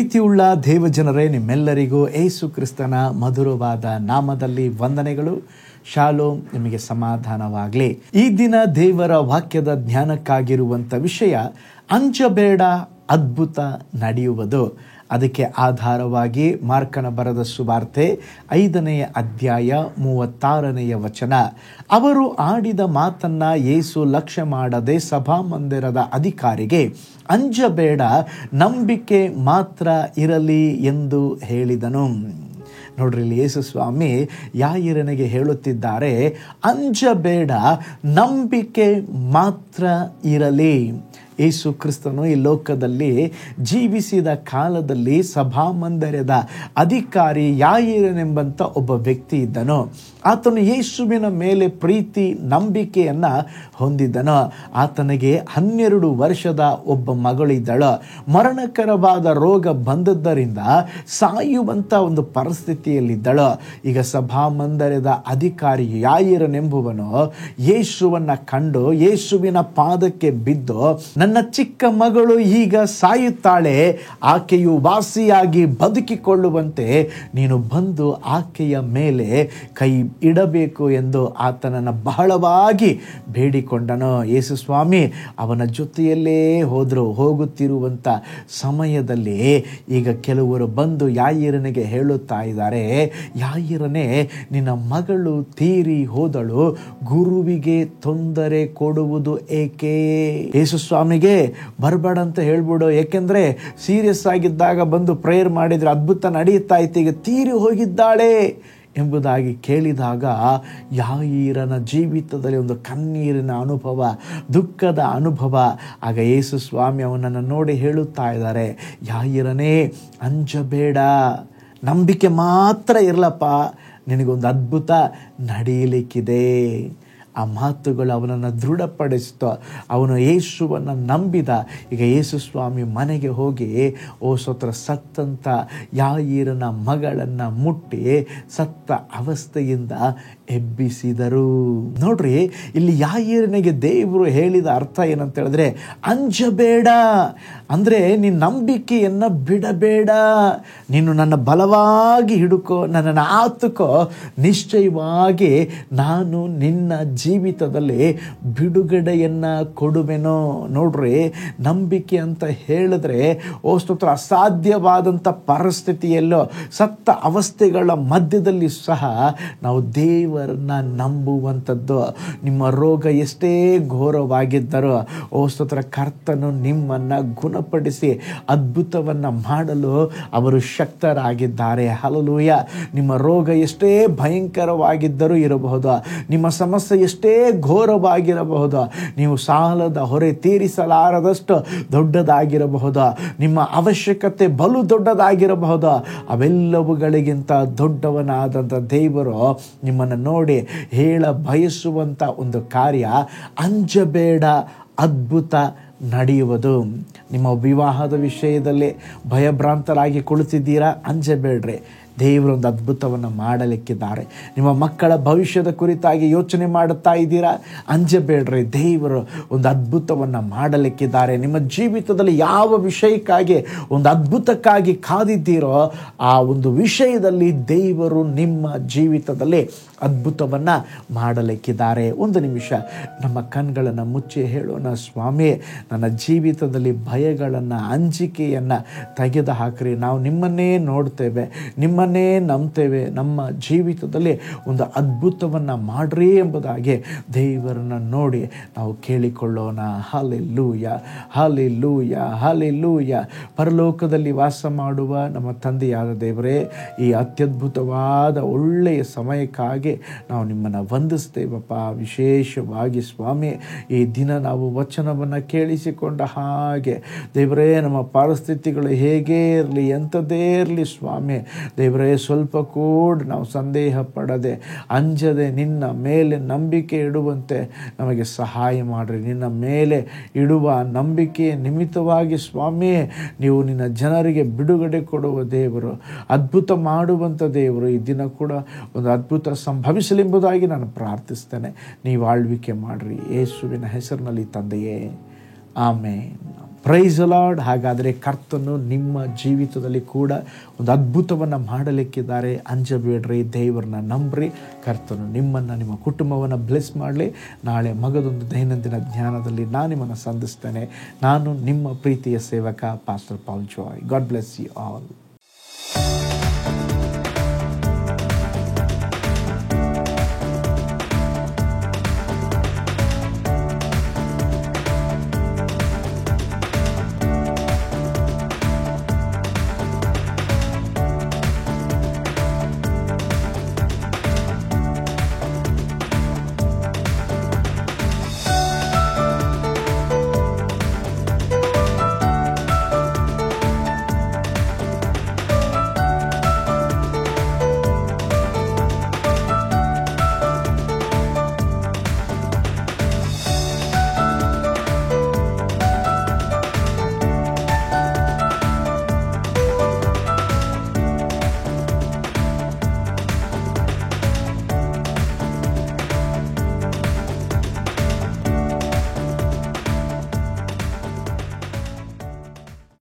ಪ್ರೀತಿಯುಳ್ಳ ದೇವಜನರೇ, ನಿಮ್ಮೆಲ್ಲರಿಗೂ ಯೇಸು ಕ್ರಿಸ್ತನ ಮಧುರವಾದ ನಾಮದಲ್ಲಿ ವಂದನೆಗಳು. ಶಾಲೋಮ್, ನಿಮಗೆ ಸಮಾಧಾನವಾಗಲಿ. ಈ ದಿನ ದೇವರ ವಾಕ್ಯದ ಜ್ಞಾನಕ್ಕಾಗಿರುವಂಥ ವಿಷಯ ಅಂಜಬೇಡ, ಅದ್ಭುತ ನಡೆಯುವುದು. ಅದಕ್ಕೆ ಆಧಾರವಾಗಿ ಮಾರ್ಕನ ಬರೆದ ಸುವಾರ್ತೆ 5ನೇ ಅಧ್ಯಾಯ 36ನೇ ವಚನ. ಅವರು ಆಡಿದ ಮಾತನ್ನ ಯೇಸು ಲಕ್ಷ್ಯ ಮಾಡದೆ ಸಭಾಮಂದಿರದ ಅಧಿಕಾರಿಗೆ, ಅಂಜಬೇಡ, ನಂಬಿಕೆ ಮಾತ್ರ ಇರಲಿ ಎಂದು ಹೇಳಿದನು. ನೋಡ್ರಿ, ಇಲ್ಲಿ ಯೇಸು ಸ್ವಾಮಿ ಯಾಯಿರನಿಗೆ ಹೇಳುತ್ತಿದ್ದಾರೆ, ಅಂಜಬೇಡ, ನಂಬಿಕೆ ಮಾತ್ರ ಇರಲಿ. ಯೇಸು ಕ್ರಿಸ್ತನು ಈ ಲೋಕದಲ್ಲಿ ಜೀವಿಸಿದ ಕಾಲದಲ್ಲಿ ಸಭಾಮಂದಿರದ ಅಧಿಕಾರಿ ಯಾಯಿರನೆಂಬಂಥ ಒಬ್ಬ ವ್ಯಕ್ತಿ ಇದ್ದನು. ಆತನು ಯೇಸುವಿನ ಮೇಲೆ ಪ್ರೀತಿ ನಂಬಿಕೆಯನ್ನು ಹೊಂದಿದ್ದನು. ಆತನಿಗೆ 12 ವರ್ಷದ ಒಬ್ಬ ಮಗಳಿದ್ದಳು. ಮರಣಕರವಾದ ರೋಗ ಬಂದದ್ದರಿಂದ ಸಾಯುವಂಥ ಒಂದು ಪರಿಸ್ಥಿತಿಯಲ್ಲಿದ್ದಳು. ಈಗ ಸಭಾಮಂದಿರದ ಅಧಿಕಾರಿ ಯಾಯಿರನೆಂಬುವನು ಯೇಸುವನ್ನು ಕಂಡು ಯೇಸುವಿನ ಪಾದಕ್ಕೆ ಬಿದ್ದು, ನನ್ನ ಚಿಕ್ಕ ಮಗಳು ಈಗ ಸಾಯುತ್ತಾಳೆ, ಆಕೆಯು ವಾಸಿಯಾಗಿ ಬದುಕಿಕೊಳ್ಳುವಂತೆ ನೀನು ಬಂದು ಆಕೆಯ ಮೇಲೆ ಕೈ ಇಡಬೇಕು ಎಂದು ಆತನನ್ನು ಬಹಳವಾಗಿ ಬೇಡಿಕೊಂಡನು. ಯೇಸು ಸ್ವಾಮಿ ಅವನ ಜೊತೆಯಲ್ಲೇ ಹೋಗುತ್ತಿರುವಂಥ ಸಮಯದಲ್ಲಿ ಈಗ ಕೆಲವರು ಬಂದು ಯಾಯಿರನಿಗೆ ಹೇಳುತ್ತಾ ಇದ್ದಾರೆ, ಯಾಯಿರನೇ, ನಿನ್ನ ಮಗಳು ತೀರಿ ಹೋದಳು, ಗುರುವಿಗೆ ತೊಂದರೆ ಕೊಡುವುದು ಏಕೆ? ಯೇಸು ಸ್ವಾಮಿಗೆ ಬರಬೇಡ ಅಂತ ಹೇಳ್ಬಿಡು, ಏಕೆಂದ್ರೆ ಸೀರಿಯಸ್ ಆಗಿದ್ದಾಗ ಬಂದು ಪ್ರೇಯರ್ ಮಾಡಿದ್ರೆ ಅದ್ಭುತ ನಡೆಯುತ್ತಾ ಇತ್ತು, ಈಗ ತೀರಿ ಹೋಗಿದ್ದಾಳೆ ಎಂಬುದಾಗಿ ಕೇಳಿದಾಗ ಯಾಯಿರನ ಜೀವಿತದಲ್ಲಿ ಒಂದು ಕಣ್ಣೀರಿನ ಅನುಭವ, ದುಃಖದ ಅನುಭವ. ಆಗ ಯೇಸು ಸ್ವಾಮಿ ಅವನನ್ನು ನೋಡಿ ಹೇಳುತ್ತಾ ಇದ್ದಾರೆ, ಯಾಯಿರನೇ, ಅಂಜಬೇಡ, ನಂಬಿಕೆ ಮಾತ್ರ ಇರಲಪ್ಪ, ನಿನಗೊಂದು ಅದ್ಭುತ ನಡೆಯಲಿಕ್ಕಿದೆ. ಆ ಮಾತುಗಳು ಅವನನ್ನು ದೃಢಪಡಿಸಿತು. ಅವನು ಯೇಸುವನ್ನು ನಂಬಿದ. ಈಗ ಯೇಸು ಸ್ವಾಮಿ ಮನೆಗೆ ಹೋಗಿ ಸತ್ತಂತ ಯಾಯಿರನ ಮಗಳನ್ನು ಮುಟ್ಟಿ ಸತ್ತ ಅವಸ್ಥೆಯಿಂದ ಎಬ್ಬಿಸಿದರು. ನೋಡ್ರಿ, ಇಲ್ಲಿ ಯಾಯಿರನಿಗೆ ದೇವರು ಹೇಳಿದ ಅರ್ಥ ಏನಂತ ಹೇಳಿದ್ರೆ, ಅಂಜಬೇಡ ಅಂದರೆ ನೀನು ನಂಬಿಕೆಯನ್ನು ಬಿಡಬೇಡ, ನೀನು ನನ್ನ ಬಲವಾಗಿ ಹಿಡುಕೋ, ನನ್ನನ್ನು ಆತುಕೋ, ನಿಶ್ಚಯವಾಗಿ ನಾನು ನಿನ್ನ ಜೀವಿತದಲ್ಲಿ ಬಿಡುಗಡೆಯನ್ನು ಕೊಡುವೆನೋ. ನೋಡ್ರಿ, ನಂಬಿಕೆ ಅಂತ ಹೇಳಿದ್ರೆ ಸ್ತೋತ್ರ, ಅಸಾಧ್ಯವಾದಂಥ ಪರಿಸ್ಥಿತಿಯಲ್ಲೋ ಸತ್ತ ಅವಸ್ಥೆಗಳ ಮಧ್ಯದಲ್ಲಿ ಸಹ ನಾವು ದೇವರನ್ನ ನಂಬುವಂಥದ್ದು. ನಿಮ್ಮ ರೋಗ ಎಷ್ಟೇ ಘೋರವಾಗಿದ್ದರೂ ಸ್ತೋತ್ರ, ಕರ್ತನು ನಿಮ್ಮನ್ನು ಗುಣಪಡಿಸಿ ಅದ್ಭುತವನ್ನು ಮಾಡಲು ಅವರು ಶಕ್ತರಾಗಿದ್ದಾರೆ. ಹಲ್ಲೆಲೂಯ. ನಿಮ್ಮ ರೋಗ ಎಷ್ಟೇ ಭಯಂಕರವಾಗಿದ್ದರೂ ಇರಬಹುದು, ನಿಮ್ಮ ಸಮಸ್ಯೆ ಎಷ್ಟೇ ಘೋರವಾಗಿರಬಹುದು, ನೀವು ಸಾಲದ ಹೊರೆ ತೀರಿಸಲಾರದಷ್ಟು ದೊಡ್ಡದಾಗಿರಬಹುದು, ನಿಮ್ಮ ಅವಶ್ಯಕತೆ ಬಲು ದೊಡ್ಡದಾಗಿರಬಹುದು, ಅವೆಲ್ಲವುಗಳಿಗಿಂತ ದೊಡ್ಡವನಾದಂಥ ದೇವರು ನಿಮ್ಮನ್ನು ನೋಡಿ ಹೇಳ ಬಯಸುವಂಥ ಒಂದು ಕಾರ್ಯ, ಅಂಜಬೇಡ, ಅದ್ಭುತ ನಡೆಯುವುದು. ನಿಮ್ಮ ವಿವಾಹದ ವಿಷಯದಲ್ಲಿ ಭಯಭ್ರಾಂತರಾಗಿ ಕುಳಿತಿದ್ದೀರಾ, ಅಂಜಬೇಡ್ರಿ, ದೇವರೊಂದು ಅದ್ಭುತವನ್ನು ಮಾಡಲಿಕ್ಕಿದ್ದಾರೆ. ನಿಮ್ಮ ಮಕ್ಕಳ ಭವಿಷ್ಯದ ಕುರಿತಾಗಿ ಯೋಚನೆ ಮಾಡುತ್ತಾ ಇದ್ದೀರಾ, ಅಂಜಬೇಡ್ರಿ, ದೇವರು ಒಂದು ಅದ್ಭುತವನ್ನು ಮಾಡಲಿಕ್ಕಿದ್ದಾರೆ. ನಿಮ್ಮ ಜೀವಿತದಲ್ಲಿ ಯಾವ ವಿಷಯಕ್ಕಾಗಿ ಒಂದು ಅದ್ಭುತಕ್ಕಾಗಿ ಕಾದಿದ್ದೀರೋ ಆ ಒಂದು ವಿಷಯದಲ್ಲಿ ದೇವರು ನಿಮ್ಮ ಜೀವಿತದಲ್ಲಿ ಅದ್ಭುತವನ್ನು ಮಾಡಲಿಕ್ಕಿದ್ದಾರೆ. ಒಂದು ನಿಮಿಷ ನಮ್ಮ ಕಣ್ಗಳನ್ನು ಮುಚ್ಚಿ ಹೇಳೋಣ, ಸ್ವಾಮಿ, ನನ್ನ ಜೀವಿತದಲ್ಲಿ ಭಯಗಳನ್ನು, ಅಂಜಿಕೆಯನ್ನು ತೆಗೆದು ಹಾಕ್ರಿ. ನಾವು ನಿಮ್ಮನ್ನೇ ನೋಡ್ತೇವೆ, ನಿಮ್ಮನ್ನೇ ನಂಬ್ತೇವೆ, ನಮ್ಮ ಜೀವಿತದಲ್ಲಿ ಒಂದು ಅದ್ಭುತವನ್ನು ಮಾಡ್ರಿ ಎಂಬುದಾಗಿ ದೇವರನ್ನು ನೋಡಿ ನಾವು ಕೇಳಿಕೊಳ್ಳೋಣ. Hallelujah, hallelujah, hallelujah. ಪರಲೋಕದಲ್ಲಿ ವಾಸ ಮಾಡುವ ನಮ್ಮ ತಂದೆಯಾದ ದೇವರೇ, ಈ ಅತ್ಯದ್ಭುತವಾದ ಒಳ್ಳೆಯ ಸಮಯಕ್ಕಾಗಿ ನಾವು ನಿಮ್ಮನ್ನು ವಂದಿಸ್ತೇವಪ್ಪ. ವಿಶೇಷವಾಗಿ ಸ್ವಾಮಿ, ಈ ದಿನ ನಾವು ವಚನವನ್ನು ಕೇಳಿಸಿಕೊಂಡ ಹಾಗೆ ದೇವರೇ, ನಮ್ಮ ಪರಿಸ್ಥಿತಿಗಳು ಹೇಗೇ ಇರಲಿ, ಎಂಥದ್ದೇ ಇರಲಿ ಸ್ವಾಮಿ ದೇವರೇ, ಸ್ವಲ್ಪ ಕೂಡ ನಾವು ಸಂದೇಹ ಪಡದೆ, ಅಂಜದೆ ನಿನ್ನ ಮೇಲೆ ನಂಬಿಕೆ ಇಡುವಂತೆ ನಮಗೆ ಸಹಾಯ ಮಾಡಿರಿ. ನಿನ್ನ ಮೇಲೆ ಇಡುವ ನಂಬಿಕೆಯ ನಿಮಿತ್ತವಾಗಿ ಸ್ವಾಮಿ, ನೀವು ನಿನ್ನ ಜನರಿಗೆ ಬಿಡುಗಡೆ ಕೊಡುವ ದೇವರು, ಅದ್ಭುತ ಮಾಡುವಂಥ ದೇವರು. ಈ ದಿನ ಕೂಡ ಒಂದು ಅದ್ಭುತ ಸಂಭವಿಸಲೆಂಬುದಾಗಿ ನಾನು ಪ್ರಾರ್ಥಿಸ್ತೇನೆ. ನೀವು ಆಳ್ವಿಕೆ ಮಾಡಿರಿ, ಯೇಸುವಿನ ಹೆಸರಿನಲ್ಲಿ ತಂದೆಯೇ, ಆಮೇನ್. Price lord. ಹಾಗಾದರೆ ಕರ್ತನು ನಿಮ್ಮ ಜೀವಿತದಲ್ಲಿ ಕೂಡ ಒಂದು ಅದ್ಭುತವನ್ನು ಮಾಡಲಿಕ್ಕಿದ್ದಾರೆ. ಅಂಜಬೇಡ್ರಿ, ದೇವರನ್ನ ನಂಬ್ರಿ. ಕರ್ತನು ನಿಮ್ಮನ್ನು, ನಿಮ್ಮ ಕುಟುಂಬವನ್ನು ಬ್ಲೆಸ್ ಮಾಡಲಿ. ನಾಳೆ ಮಗದೊಂದು ದೈನಂದಿನ ಜ್ಞಾನದಲ್ಲಿ ನಾನು ನಿಮ್ಮನ್ನು ಸಂಧಿಸ್ತೇನೆ. ನಾನು ನಿಮ್ಮ ಪ್ರೀತಿಯ ಸೇವಕ pastor Paul Joy. God bless you all.